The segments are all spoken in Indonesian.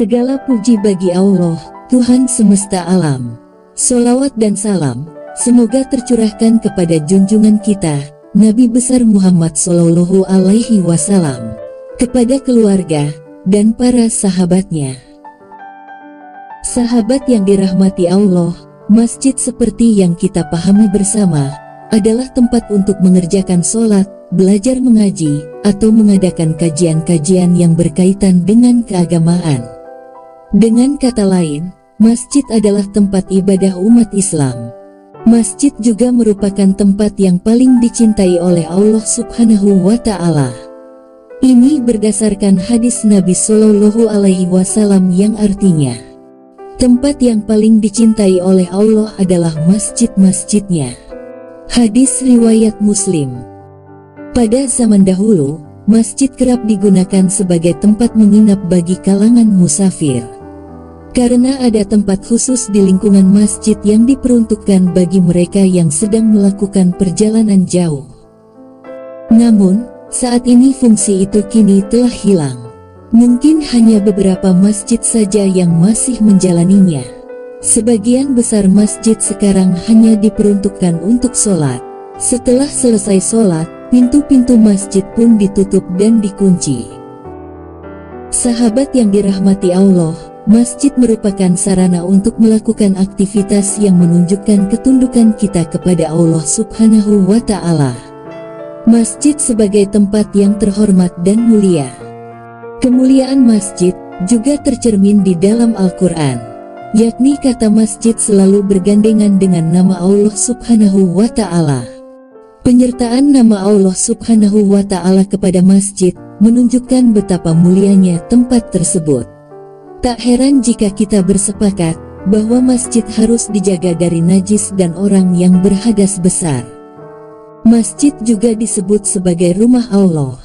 Segala puji bagi Allah, Tuhan semesta alam. Sholawat dan salam, semoga tercurahkan kepada junjungan kita, Nabi besar Muhammad Sallallahu Alaihi Wasallam, kepada keluarga, dan para sahabatnya. Sahabat yang dirahmati Allah, masjid seperti yang kita pahami bersama, adalah tempat untuk mengerjakan sholat, belajar mengaji, atau mengadakan kajian-kajian yang berkaitan dengan keagamaan. Dengan kata lain, masjid adalah tempat ibadah umat Islam. Masjid juga merupakan tempat yang paling dicintai oleh Allah Subhanahu wa Ta'ala. Ini berdasarkan hadis Nabi Sallallahu Alaihi Wasallam yang artinya, tempat yang paling dicintai oleh Allah adalah masjid-masjidnya. Hadis riwayat Muslim. Pada zaman dahulu, masjid kerap digunakan sebagai tempat menginap bagi kalangan musafir. Karena ada tempat khusus di lingkungan masjid yang diperuntukkan bagi mereka yang sedang melakukan perjalanan jauh. Namun, saat ini fungsi itu kini telah hilang. Mungkin hanya beberapa masjid saja yang masih menjalaninya. Sebagian besar masjid sekarang hanya diperuntukkan untuk sholat. Setelah selesai sholat, pintu-pintu masjid pun ditutup dan dikunci. Sahabat yang dirahmati Allah, masjid merupakan sarana untuk melakukan aktivitas yang menunjukkan ketundukan kita kepada Allah Subhanahu wa Ta'ala. Masjid sebagai tempat yang terhormat dan mulia. Kemuliaan masjid juga tercermin di dalam Al-Quran, yakni kata masjid selalu bergandengan dengan nama Allah Subhanahu wa Ta'ala. Penyertaan nama Allah Subhanahu wa Ta'ala kepada masjid menunjukkan betapa mulianya tempat tersebut. Tak heran jika kita bersepakat bahwa masjid harus dijaga dari najis dan orang yang berhadas besar. Masjid juga disebut sebagai rumah Allah.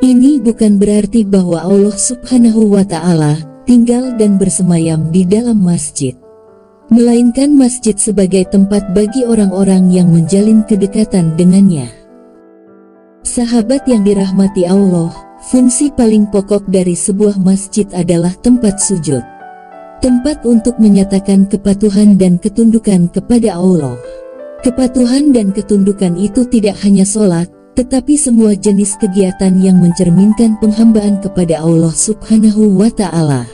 Ini bukan berarti bahwa Allah Subhanahu wa Ta'ala tinggal dan bersemayam di dalam masjid, melainkan masjid sebagai tempat bagi orang-orang yang menjalin kedekatan dengannya. Sahabat yang dirahmati Allah, fungsi paling pokok dari sebuah masjid adalah tempat sujud. Tempat untuk menyatakan kepatuhan dan ketundukan kepada Allah. Kepatuhan dan ketundukan itu tidak hanya sholat, tetapi semua jenis kegiatan yang mencerminkan penghambaan kepada Allah Subhanahu wa Ta'ala.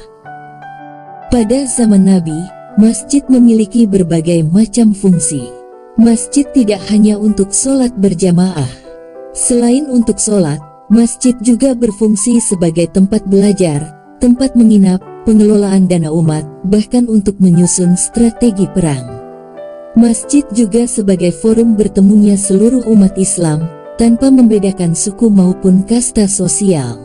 Pada zaman Nabi, masjid memiliki berbagai macam fungsi. Masjid tidak hanya untuk sholat berjamaah. Selain untuk sholat, masjid juga berfungsi sebagai tempat belajar, tempat menginap, pengelolaan dana umat, bahkan untuk menyusun strategi perang. Masjid juga sebagai forum bertemunya seluruh umat Islam, tanpa membedakan suku maupun kasta sosial.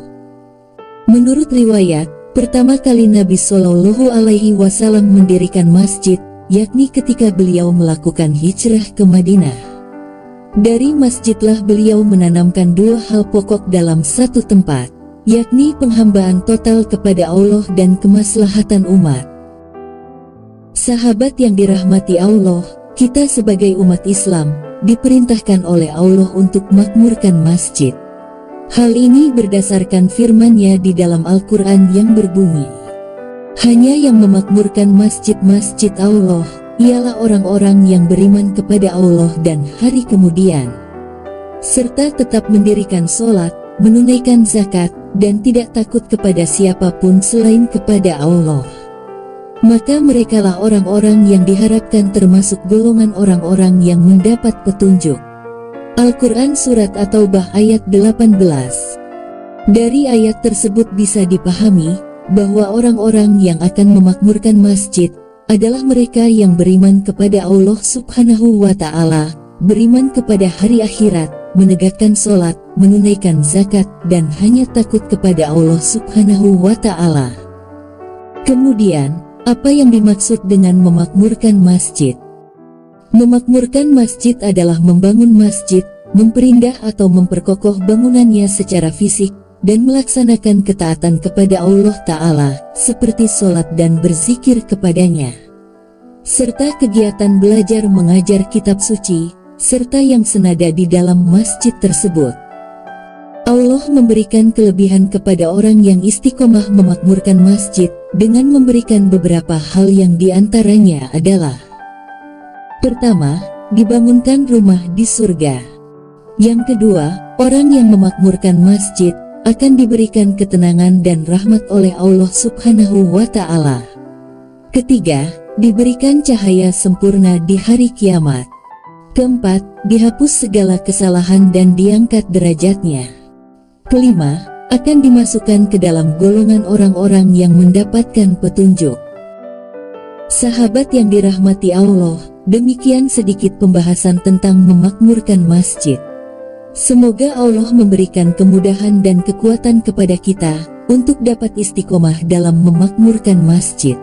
Menurut riwayat, pertama kali Nabi Sallallahu Alaihi Wasallam mendirikan masjid, yakni ketika beliau melakukan hijrah ke Madinah. Dari masjidlah beliau menanamkan dua hal pokok dalam satu tempat, yakni penghambaan total kepada Allah dan kemaslahatan umat. Sahabat yang dirahmati Allah, kita sebagai umat Islam diperintahkan oleh Allah untuk makmurkan masjid. Hal ini berdasarkan firman-Nya di dalam Al-Quran yang berbunyi, hanya yang memakmurkan masjid-masjid Allah ialah orang-orang yang beriman kepada Allah dan hari kemudian, serta tetap mendirikan sholat, menunaikan zakat, dan tidak takut kepada siapapun selain kepada Allah. Maka merekalah orang-orang yang diharapkan termasuk golongan orang-orang yang mendapat petunjuk. Al-Quran Surat At-Taubah ayat 18. Dari ayat tersebut bisa dipahami bahwa orang-orang yang akan memakmurkan masjid adalah mereka yang beriman kepada Allah Subhanahu wa Ta'ala, beriman kepada hari akhirat, menegakkan sholat, menunaikan zakat, dan hanya takut kepada Allah Subhanahu wa Ta'ala. Kemudian, apa yang dimaksud dengan memakmurkan masjid? Memakmurkan masjid adalah membangun masjid, memperindah atau memperkokoh bangunannya secara fisik, dan melaksanakan ketaatan kepada Allah Ta'ala, seperti sholat dan berzikir kepadanya, serta kegiatan belajar mengajar kitab suci, serta yang senada di dalam masjid tersebut. Allah memberikan kelebihan kepada orang yang istiqomah memakmurkan masjid dengan memberikan beberapa hal yang diantaranya adalah: pertama, dibangunkan rumah di surga. Yang kedua, orang yang memakmurkan masjid akan diberikan ketenangan dan rahmat oleh Allah Subhanahu wa Ta'ala. Ketiga, diberikan cahaya sempurna di hari kiamat. Keempat, dihapus segala kesalahan dan diangkat derajatnya. Kelima, akan dimasukkan ke dalam golongan orang-orang yang mendapatkan petunjuk. Sahabat yang dirahmati Allah, demikian sedikit pembahasan tentang memakmurkan masjid. Semoga Allah memberikan kemudahan dan kekuatan kepada kita untuk dapat istiqomah dalam memakmurkan masjid.